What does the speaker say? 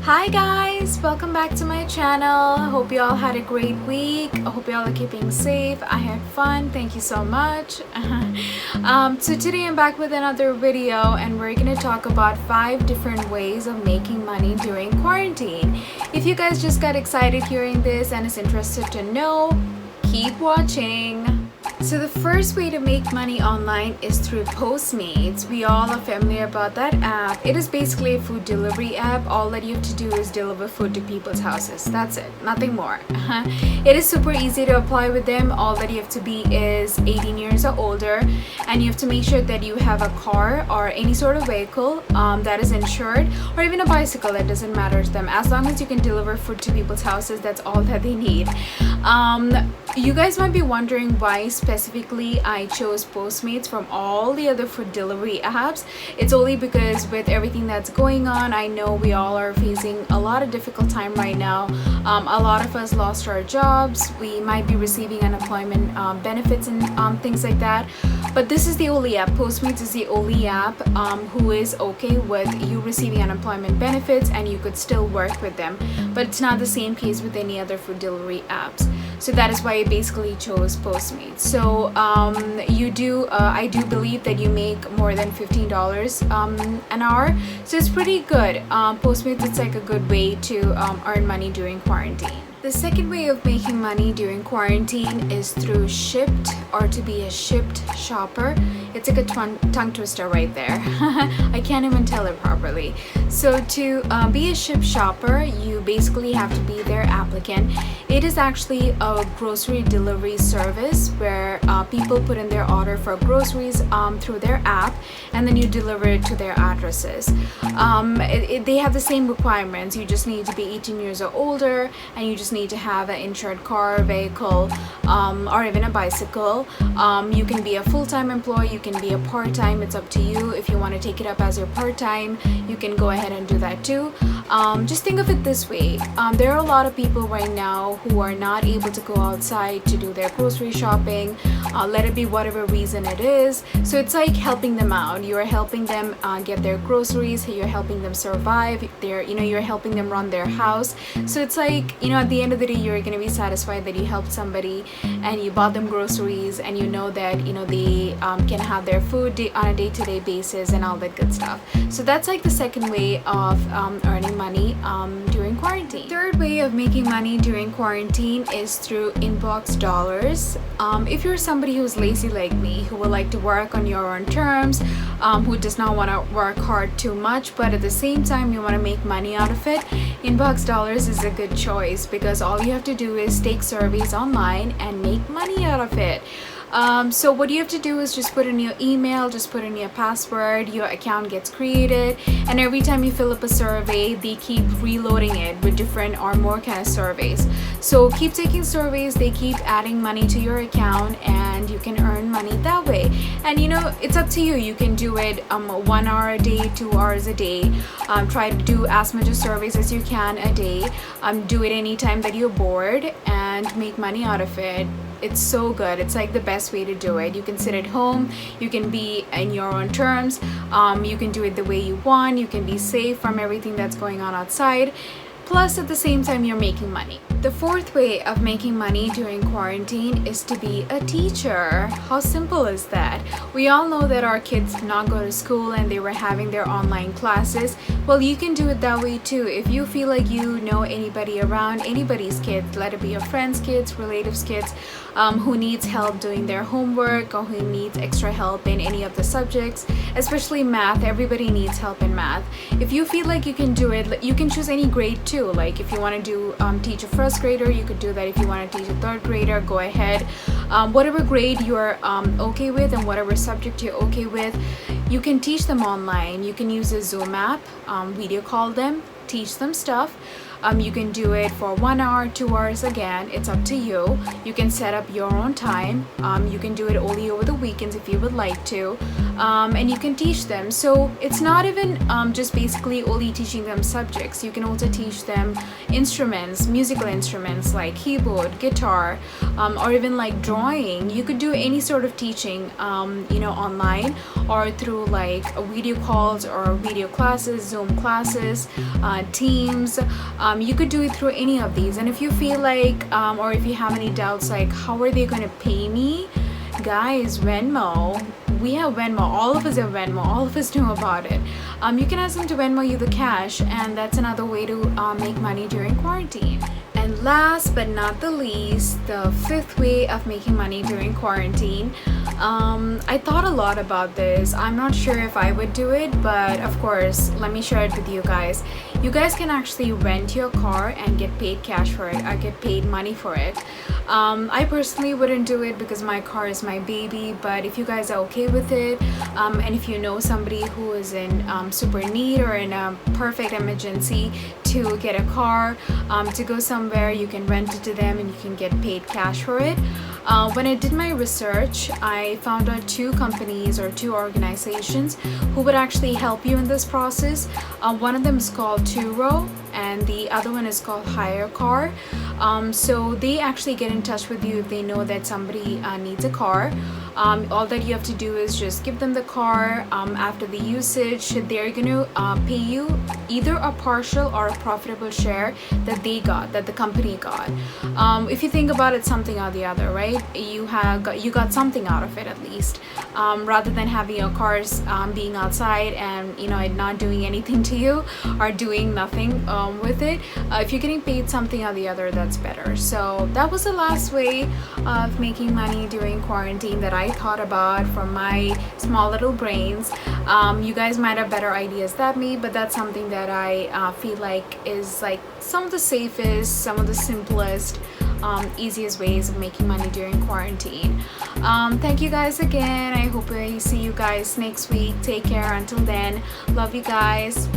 Hi guys, welcome back to my channel. Hope you all had a great week. I hope you all are keeping safe. I had fun. Thank you so much. So today I'm back with another video and we're gonna talk about 5 different ways of making money during quarantine. If you guys just got excited hearing this and is interested to know, keep watching. So the first way to make money online is through Postmates. We all are familiar about that app. It is basically a food delivery app. All that you have to do is deliver food to people's houses. That's it, nothing more. It is super easy to apply with them. All that you have to be is 18 years or older, and you have to make sure that you have a car or any sort of vehicle that is insured, or even a bicycle. That doesn't matter to them. As long as you can deliver food to people's houses, that's all that they need. You guys might be wondering why specifically I chose Postmates from all the other food delivery apps. It's only because with everything that's going on, I know we all are facing a lot of difficult time right now. A lot of us lost our jobs. We might be receiving unemployment benefits and things like that. But this is the only app. Postmates is the only app who is okay with you receiving unemployment benefits and you could still work with them. But it's not the same case with any other food delivery apps. So that is why I basically chose Postmates. So I do believe that you make more than $15 an hour. So it's pretty good. Postmates, it's like a good way to earn money during quarantine. The second way of making money during quarantine is through Shipt, or to be a Shipt shopper. It's like a tongue twister right there. I can't even tell it properly. So to be a Shipt shopper, you basically have to be their applicant. It is actually a grocery delivery service where people put in their order for groceries through their app, and then you deliver it to their addresses. They have the same requirements. You just need to be 18 years or older, and you just need to have an insured car, vehicle, or even a bicycle. You can be a full-time employee, you can be a part-time. It's up to you. If you want to take it up as your part-time, you can go ahead and do that too. Just think of it this way. There are a lot of people right now who are not able to go outside to do their grocery shopping, let it be whatever reason it is. So it's like helping them out. You're helping them get their groceries, you're helping them survive, you're helping them run their house. So it's like, at the end of the day, you're going to be satisfied that you helped somebody and you bought them groceries, and you know that they can have their food on a day-to-day basis and all that good stuff. So that's like the second way of earning money during quarantine. Third way of making money during quarantine is through inbox dollars. If you're somebody who's lazy like me, who would like to work on your own terms, who does not want to work hard too much, but at the same time you want to make money out of it, inbox dollars is a good choice, because all you have to do is take surveys online and make money out of it. So what you have to do is just put in your email, just put in your password, your account gets created, and every time you fill up a survey, they keep reloading it with different or more kind of surveys. So keep taking surveys, they keep adding money to your account, and you can earn money that way. And it's up to you. You can do it 1 hour a day, 2 hours a day. Try to do as much of surveys as you can a day. Do it anytime that you're bored and make money out of it. It's so good. It's like the best way to do it. You can sit at home, you can be in your own terms, you can do it the way you want, you can be safe from everything that's going on outside, plus at the same time you're making money. The fourth way of making money during quarantine is to be a teacher. How simple is that? We all know that our kids did not go to school and they were having their online classes. Well, you can do it that way too. If you feel like you know anybody around, anybody's kids, let it be a friend's kids, relatives' kids, who needs help doing their homework or who needs extra help in any of the subjects, especially math. Everybody needs help in math. If you feel like you can do it, you can choose any grade too. Like if you want to do teach a first grader, you could do that. If you want to teach a third grader, go ahead. Whatever grade you're okay with and whatever subject you're okay with, you can teach them online. You can use a Zoom app, video call them, teach them stuff. You can do it for 1 hour, 2 hours. Again, it's up to you. You can set up your own time. You can do it only over the weekends if you would like to, and you can teach them. So it's not even just basically only teaching them subjects. You can also teach them instruments, musical instruments like keyboard, guitar, or even like drawing. You could do any sort of teaching, online or through like video calls or video classes, Zoom classes, Teams. You could do it through any of these. And if you feel like, or if you have any doubts like how are they going to pay me, guys, Venmo. We have Venmo. All of us have Venmo. All of us know about it. You can ask them to Venmo you the cash, and that's another way to make money during quarantine. And last but not the least, the fifth way of making money during quarantine. I thought a lot about this. I'm not sure if I would do it, but of course, let me share it with you guys. You guys can actually rent your car and get paid cash for it. I get paid money for it. I personally wouldn't do it because my car is my baby, but if you guys are okay with it, and if you know somebody who is in super need or in a perfect emergency to get a car, to go somewhere, you can rent it to them and you can get paid cash for it. When I did my research, I found out 2 companies or 2 organizations who would actually help you in this process. One of them is called Turo and the other one is called Hire Car. So they actually get in touch with you if they know that somebody needs a car. All that you have to do is just give them the car. After the usage, they're going to pay you either a partial or a profitable share that the company got. If you think about it, something or the other, right? You got something out of it at least, rather than having your cars being outside and it not doing anything to you or doing nothing with it. If you're getting paid something or the other, that's better. So that was the last way of making money during quarantine that I thought about from my small little brains. You guys might have better ideas than me, but that's something that I feel like is like some of the safest, some of the simplest, easiest ways of making money during quarantine. Thank you guys again. I hope I see you guys next week. Take care until then. Love you guys.